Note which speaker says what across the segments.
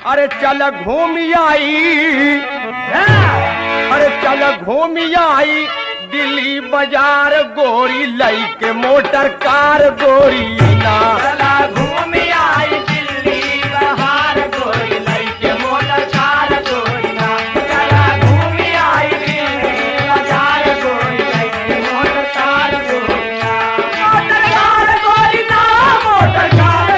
Speaker 1: अरे चल घूमी आई, अरे चल घूमी आई दिल्ली बाजार गोरी लई के मोटर कार गोरी ना।
Speaker 2: चला घूमी आई दिल्ली बाहर गोरी लई के मोटर कार गोरी ना। चला घूमी आई दिल्ली बाजार गोरी लई के मोटर कार गोरी ना। मोटर कार गोरी ना, मोटर कार,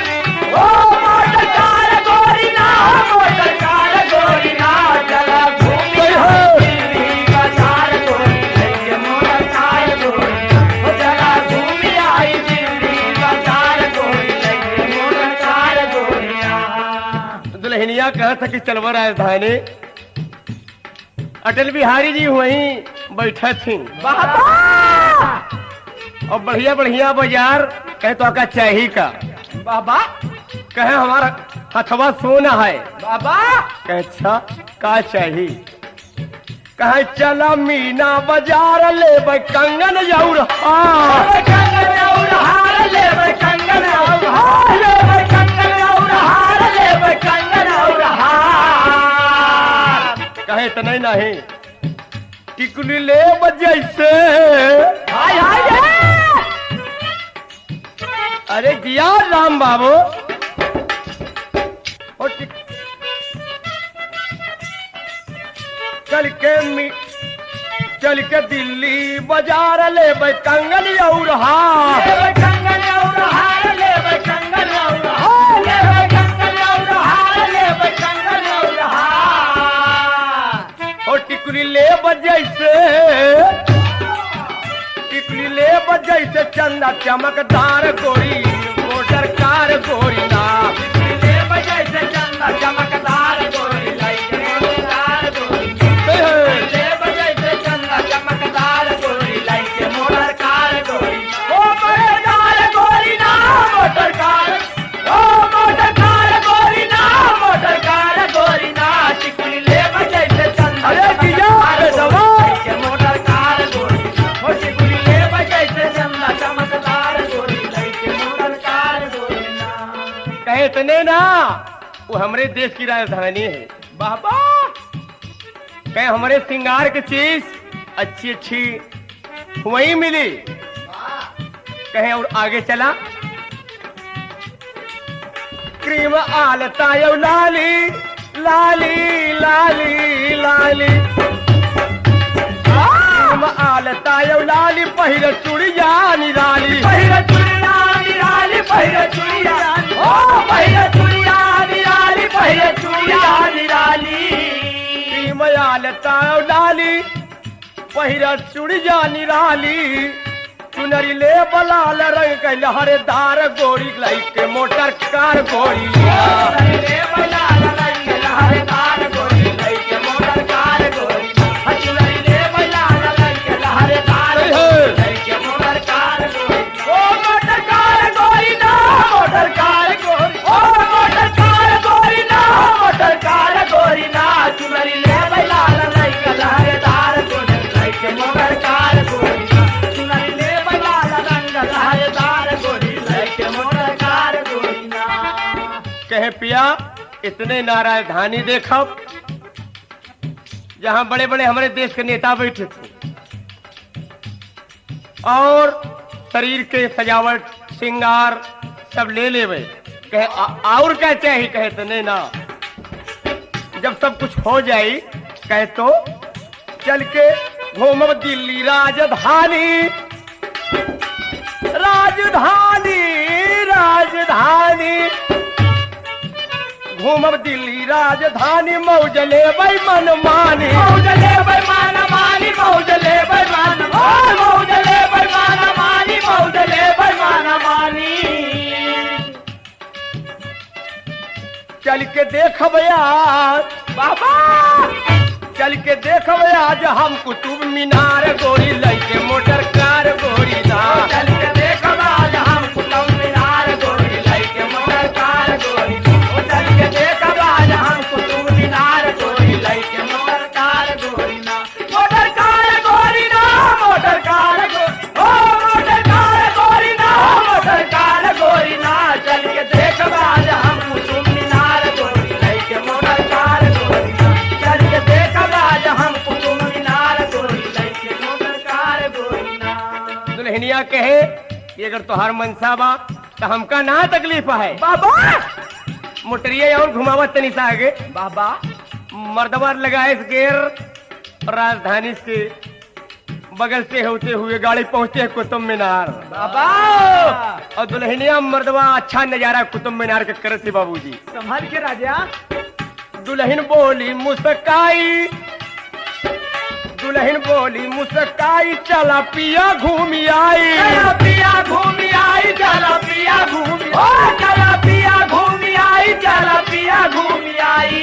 Speaker 2: ओ मोटर कार गोरी ना, मोटर कार गोरी ना। चला घूमी आई दिल्ली बाजार गोरी लई के मोटर कार गोरी ना। ओ चला घूमी आई दिल्ली बाजार गोरी लई के मोटर कार गोरी ना।
Speaker 1: दुल्हनिया कहत कि चलवा राजधानी। अटल बिहारी जी वहीं बैठे थी
Speaker 2: बाबा
Speaker 1: और बढ़िया बढ़िया बाजार कहे तो आका चाहिए का।
Speaker 2: बाबा
Speaker 1: कहे हमारा हथवा सोना है।
Speaker 2: बाबा
Speaker 1: कहे अच्छा का चाहिए। कहे चला मीना बाजार ले कंगन जौर हार।
Speaker 2: कंगन और हार ले कंगन और हार ले कंगन और हार ले कंगन और हार।
Speaker 1: कहे तो नहीं टिकुली ले जैसे।
Speaker 2: हाय हाय
Speaker 1: अरे दिया राम बाबू और चल के दिल्ली बाजार ले कंगन और हार।
Speaker 2: ले कंगन और हार ले कंगन और हार ले कंगन और हार ले कंगन और हार।
Speaker 1: और टिकुली ले जैसे, टिकुली ले जैसे चंदा चमकदार गोरी मोटर कार गोरी ना।
Speaker 2: ले जैसे चंदा चमकदार गोरी लई के मोटर गोरी ले जैसे चंदा चमकदार गोरी लई के मोटर कार गोरी। ओ मोटर गोरी ना मोटर कार, ओ मोटर कार गोरी ना मोटर कार गोरी ना। टिकुली ले जैसे चंदा
Speaker 1: अरे दिया रे दवा।
Speaker 2: लई के मोटर कार गोरी। ओ टिकुली ले जैसे चंदा चमकदार गोरी लई के मोटर कार गोरी ना।
Speaker 1: कहे इतने ना वो हमारे देश की राजधानी है।
Speaker 2: बाबा
Speaker 1: कहे हमारे श्रृंगार की चीज अच्छी अच्छी वही मिली। कहे और आगे चला क्रीम आलता यो लाली लाली लाली लाली। क्रीम आलता यो लाली पहिर चूड़िया निराली।
Speaker 2: पहिरा चुड़िया निराली पहिरा चुड़िया ओ पहिरा चुड़िया निराली पहिरा चुड़िया निराली।
Speaker 1: क्रीम आलता यो लाली पहिर चूड़िया निराली। चुनरी ले बलाल रंग के लहरेदार गोरी लाई के मोटर कार गोरी।
Speaker 2: ले बला रंग लहरेदार गोरी लई के मोटर कार गोरी। हचुलरी ले बला रंग लहरेदार गोरी लई के मोटर कार गोरी। ओ मोटर कार गोरी ना मोटर कार गोरी। ओ मोटर कार गोरी ना मोटर कार गोरी ना। चुनरी ले बला रंग लहरेदार गोरी लई के मोटर कार गोरी। चुनरी ले बला रंग लहरेदार गोरी लई के मोटर कार गोरी ना।
Speaker 1: कहे पिया इतने ना राजधानी देखब जहां बड़े बड़े हमारे देश के नेता बैठे थे और शरीर के सजावट श्रृंगार सब ले लेवे। कहे और क्या चाहिए। कहे इतने ना जब सब कुछ हो जाई कहे तो चल के घूमब दिल्ली राजधानी राजधानी राजधानी। घूमब दिल्ली राजधानी मौज लेबै मन मानी।
Speaker 2: मौज लेबै मन मानी मौज लेबै मन मानी मौज लेबै मन मानी मौज लेबै मन मानी।
Speaker 1: चल के देखब आज
Speaker 2: बाबा
Speaker 1: चल के देखब आज हम कुतुब मीनार गोरी लई के मोटर कार गोरी ना।
Speaker 2: चल के देखब आज हम कुतुब मीनार गोरी लई के मोटर कार गोरी। ओ चल के देखब आज हम कुतुब मीनार गोरी लई के मोटर कार गोरी ना। मोटर कार गोरी ना मोटर कार गोरी। ओ मोटर कार गोरी ना मोटर कार गोरी ना। चल के देखब आज हम कुतुब मीनार गोरी लई के मोटर
Speaker 1: दुल्हनिया कहे कि अगर तुहार मनसा बा तो हमका ना तकलीफ है।
Speaker 2: बाबा
Speaker 1: मोटरिया और घुमावत तनी सा आगे
Speaker 2: बाबा
Speaker 1: मर्दवा लगाए गेर राजधानी से बगल से होते हुए गाड़ी पहुंचे है कुतुब मीनार।
Speaker 2: बाबा
Speaker 1: और दुल्हनिया मर्दवा अच्छा नजारा कुतुब मीनार के करे थे बाबूजी।
Speaker 2: संभल के राजा।
Speaker 1: दुल्हन बोली मुस्काई, दुल्हन बोली मुस्काई, चला पिया घूमी आई,
Speaker 2: चला पिया घूमी आई, चला पिया घूमी, ओ चला पिया घूमी आई, चला पिया घूमी आई।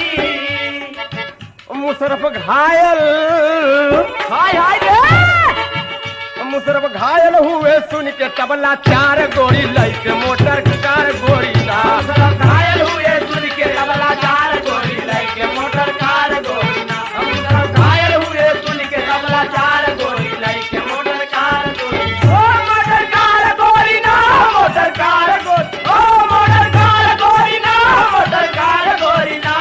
Speaker 1: मुशरफ घायल,
Speaker 2: हाय हाय रे
Speaker 1: मुशरफ घायल हुए सुन के तबला चार गोरी लैके मोटर कार गोरी का
Speaker 2: घायल हुए सुन के तबला चार गोरी लैके मोटर कार गोरी ना। घायल हुए सुन के तबला चार गोरी लैके मोटर कार गोरी, ओ मोटर कार गोरी ना, मोटर कार गोरी, ओ मोटर कार गोरी ना, मोटर कार गोरी ना।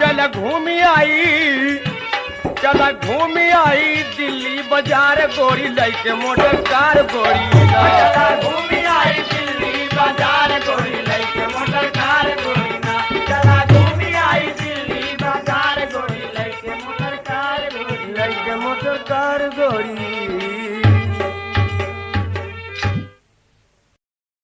Speaker 1: चल घूमी आई, चल घूमी आई दिल्ली बाजार गोरी लैके मोटर कार गोरी
Speaker 2: चला घूमी आई दिल्ली बाजार गोरी